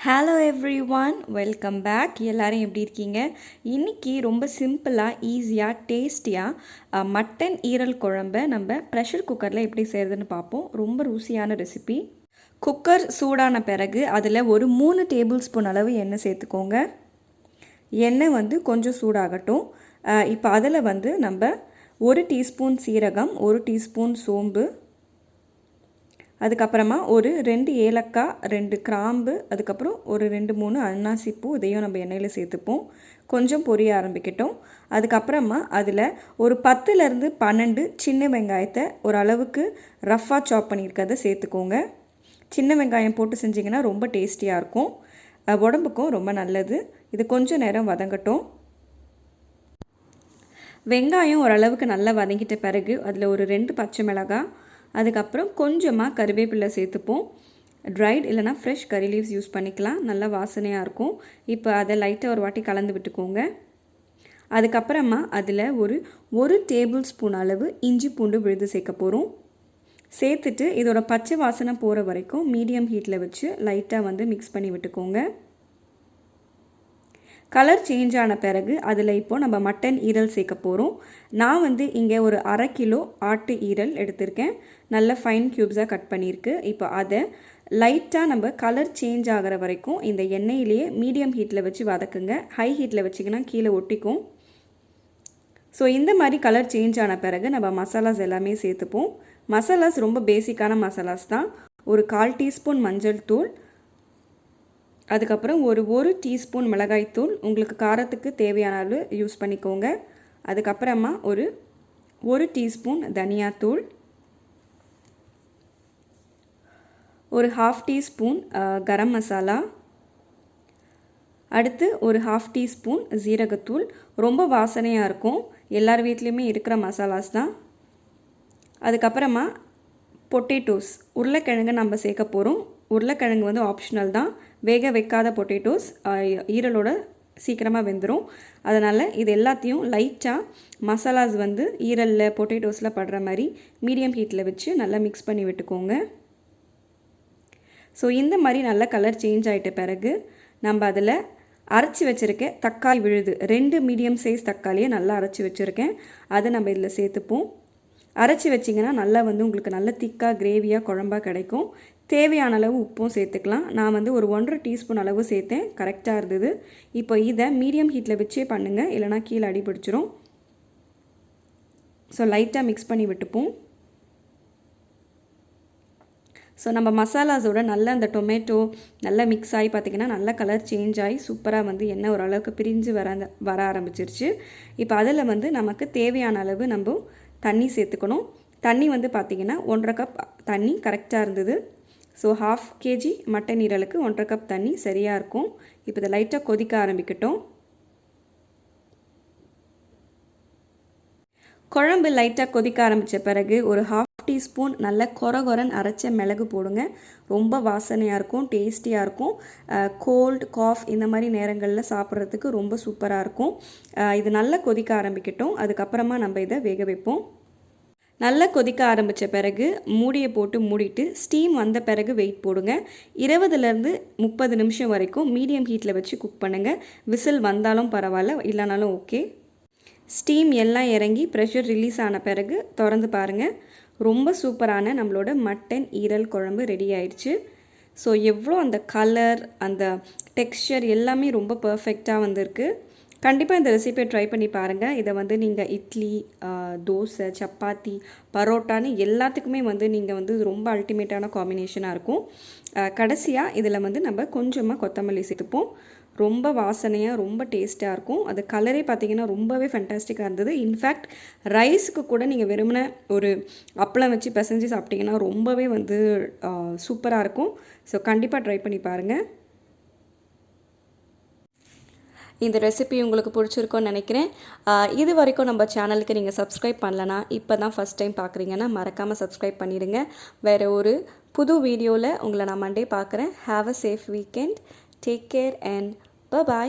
Hello everyone, welcome back. எல்லோரும் எப்படி இருக்கீங்க? இன்றைக்கி ரொம்ப சிம்பிளாக ஈஸியாக டேஸ்டியாக மட்டன் ஈரல் குழம்பை நம்ம ப்ரெஷர் குக்கரில் எப்படி செய்கிறதுன்னு பார்ப்போம். ரொம்ப ருசியான ரெசிபி. குக்கர் சூடான பிறகு அதில் ஒரு 3 டேபிள் ஸ்பூன் அளவு எண்ணெய் சேர்த்துக்கோங்க. எண்ணெய் கொஞ்சம் சூடாகட்டும். இப்போ அதில் நம்ம 1 டீஸ்பூன் சீரகம், 1 டீஸ்பூன் சோம்பு, அதுக்கப்புறமா ஒரு 2 ஏலக்காய், 2 கிராம்பு, அதுக்கப்புறம் ஒரு 2-3 அன்னாசி பூ, இதையும் நம்ம எண்ணெயில் சேர்த்துப்போம். கொஞ்சம் பொரிய ஆரம்பிக்கட்டும். அதுக்கப்புறமா அதில் ஒரு 10லேருந்து 12 சின்ன வெங்காயத்தை ஓரளவுக்கு ரஃப்பாக சாப் பண்ணியிருக்கிறத சேர்த்துக்கோங்க. சின்ன வெங்காயம் போட்டு செஞ்சிங்கன்னா ரொம்ப டேஸ்டியாக இருக்கும், உடம்புக்கும் ரொம்ப நல்லது. இது கொஞ்சம் நேரம் வதங்கட்டும். வெங்காயம் ஓரளவுக்கு நல்லா வதங்கிட்ட பிறகு அதில் ஒரு 2 பச்சை மிளகாய், அதுக்கப்புறம் கொஞ்சமாக கறிவேப்பிலை சேர்த்துப்போம். ட்ரைட் இல்லைனா ஃப்ரெஷ் கறி லீவ்ஸ் யூஸ் பண்ணிக்கலாம், நல்லா வாசனையாக இருக்கும். இப்போ அதை லைட்டாக ஒரு வாட்டி கலந்து விட்டுக்கோங்க. அதுக்கப்புறமா அதில் ஒரு டேபிள் ஸ்பூன் அளவு இஞ்சி பூண்டு விழுது சேர்க்க போகிறோம். சேர்த்துட்டு இதோட பச்சை வாசனை போகிற வரைக்கும் மீடியம் ஹீட்டில் வச்சு லைட்டாக மிக்ஸ் பண்ணி விட்டுக்கோங்க. கலர் சேஞ்ச் ஆன பிறகு அதில் இப்போது நம்ம மட்டன் ஈரல் சேர்க்க போகிறோம். நான் இங்கே ஒரு 1/2 கிலோ ஆட்டு ஈரல் எடுத்திருக்கேன். நல்ல ஃபைன் க்யூப்ஸாக கட் பண்ணியிருக்கு. இப்போ அதை லைட்டாக நம்ம கலர் சேஞ்ச் ஆகிற வரைக்கும் இந்த எண்ணெயிலேயே மீடியம் ஹீட்டில் வச்சு வதக்குங்க. ஹை ஹீட்டில் வச்சிங்கன்னா கீழே ஒட்டிக்கும். ஸோ இந்த மாதிரி கலர் சேஞ்ச் ஆன பிறகு நம்ம மசாலாஸ் எல்லாமே சேர்த்துப்போம். மசாலாஸ் ரொம்ப பேசிக்கான மசாலாஸ் தான். ஒரு 1/4 டீஸ்பூன் மஞ்சள் தூள், அதுக்கப்புறம் ஒரு டீஸ்பூன் மிளகாய்த்தூள், உங்களுக்கு காரத்துக்கு தேவையான அளவு யூஸ் பண்ணிக்கோங்க. அதுக்கப்புறமா ஒரு டீஸ்பூன் தனியாத்தூள், ஒரு 1/2 டீஸ்பூன் கரம் மசாலா, அடுத்து ஒரு 1/2 டீஸ்பூன் ஜீரகத்தூள். ரொம்ப வாசனையாக இருக்கும், எல்லார் வீட்லேயுமே இருக்கிற மசாலாஸ் தான். அதுக்கப்புறமா பொட்டேட்டோஸ், உருளைக்கிழங்கு நம்ம சேர்க்க போகிறோம். உருளைக்கிழங்கு ஆப்ஷனல் தான். வேக வைக்காத பொட்டேட்டோஸ் ஈரலோட சீக்கிரமாக வெந்துடும். அதனால் இது எல்லாத்தையும் லைட்டாக மசாலாஸ் ஈரலில் பொட்டேட்டோஸில் படுற மாதிரி மீடியம் ஹீட்டில் வச்சு நல்லா மிக்ஸ் பண்ணி விட்டுக்கோங்க. ஸோ இந்த மாதிரி நல்லா கலர் சேஞ்ச் ஆகிட்ட பிறகு நம்ம அதில் அரைச்சி வச்சுருக்க தக்காளி விழுது, 2 மீடியம் சைஸ் தக்காளியை நல்லா அரைச்சி வச்சுருக்கேன். அதை நம்ம இதில் சேர்த்துப்போம். அரைச்சி வச்சிங்கன்னா நல்லா உங்களுக்கு நல்ல திக்காக கிரேவியாக குழம்பாக கிடைக்கும். தேவையான அளவு உப்பும் சேர்த்துக்கலாம். நான் ஒரு 1/2 டீஸ்பூன் அளவு சேர்த்தேன், கரெக்டாக இருந்தது. இப்போ இதை மீடியம் ஹீட்டில் வச்சே பண்ணுங்கள், இல்லைனா கீழே அடி பிடிச்சிரும். ஸோ லைட்டாக மிக்ஸ் பண்ணி விட்டுப்போம். ஸோ நம்ம மசாலாஸோட நல்லா அந்த டொமேட்டோ நல்லா மிக்ஸ் ஆகி பார்த்திங்கன்னா நல்லா கலர் சேஞ்ச் ஆகி சூப்பராக எண்ணெய் ஓரளவுக்கு பிரிஞ்சு வர ஆரம்பிச்சிருச்சு. இப்போ அதில் நமக்கு தேவையான அளவு நம்ம தண்ணி சேர்த்துக்கணும். தண்ணி பார்த்திங்கன்னா 1/2 கப் தண்ணி கரெக்டாக இருந்தது. ஸோ 1/2 kg மட்டன் ஈரலுக்கு 1/2 கப் தண்ணி சரியாக இருக்கும். இப்போ இதை லைட்டாக கொதிக்க ஆரம்பிக்கட்டும். குழம்பு லைட்டாக கொதிக்க ஆரம்பித்த பிறகு ஒரு 1/2 டீஸ்பூன் நல்ல கொரகொரன் அரைச்ச மிளகு போடுங்க. ரொம்ப வாசனையாக இருக்கும், டேஸ்டியாக இருக்கும். கோல்டு காஃப் இந்த மாதிரி நேரங்களில் சாப்பிட்றதுக்கு ரொம்ப சூப்பராக இருக்கும். இது நல்லா கொதிக்க ஆரம்பிக்கட்டும். அதுக்கப்புறமா நம்ம இதை வேக வைப்போம். நல்லா கொதிக்க ஆரம்பித்த பிறகு மூடியை போட்டு மூடிட்டு ஸ்டீம் வந்த பிறகு வெயிட் போடுங்க. 20லேருந்து 30 நிமிஷம் வரைக்கும் மீடியம் ஹீட்டில் வச்சு குக் பண்ணுங்கள். விசில் வந்தாலும் பரவாயில்ல, இல்லைனாலும் ஓகே. ஸ்டீம் எல்லாம் இறங்கி ப்ரெஷர் ரிலீஸ் ஆன பிறகு திறந்து பாருங்கள். ரொம்ப சூப்பரான நம்மளோட மட்டன் ஈரல் குழம்பு ரெடி ஆயிடுச்சு. ஸோ எவ்வளோ அந்த கலர், அந்த டெக்ஸ்சர் எல்லாமே ரொம்ப பர்ஃபெக்டாக வந்திருக்கு. கண்டிப்பாக இந்த ரெசிபியை ட்ரை பண்ணி பாருங்கள். இதை நீங்கள் இட்லி, தோசை, சப்பாத்தி, பரோட்டான்னு எல்லாத்துக்குமே நீங்கள் ரொம்ப அல்டிமேட்டான காம்பினேஷனாக இருக்கும். கடைசியாக இதில் நம்ம கொஞ்சமாக கொத்தமல்லி சேர்த்துப்போம். ரொம்ப வாசனையாக ரொம்ப டேஸ்ட்டாக இருக்கும். அது கலரே பார்த்திங்கன்னா ரொம்பவே ஃபேண்டாஸ்டிக்காக இருந்தது. இன்ஃபேக்ட் ரைஸுக்கு கூட நீங்கள் வெறுமனே ஒரு அப்பளம் வச்சு பிசைஞ்சு சாப்பிட்டிங்கன்னா ரொம்பவே சூப்பராக இருக்கும். ஸோ கண்டிப்பாக ட்ரை பண்ணி பாருங்கள். இந்த ரெசிபி உங்களுக்கு பிடிச்சிருக்குன்னு நினைக்கிறேன். இது வரைக்கும் நம்ம சேனலுக்கு நீங்கள் சப்ஸ்கிரைப் பண்ணலனா, இப்போ தான் ஃபஸ்ட் டைம் பார்க்குறீங்கன்னா மறக்காமல் சப்ஸ்கிரைப் பண்ணிடுங்க. வேறு ஒரு புது வீடியோவில் உங்களை நான் மண்டே பார்க்குறேன். Have a safe weekend. Take care and by.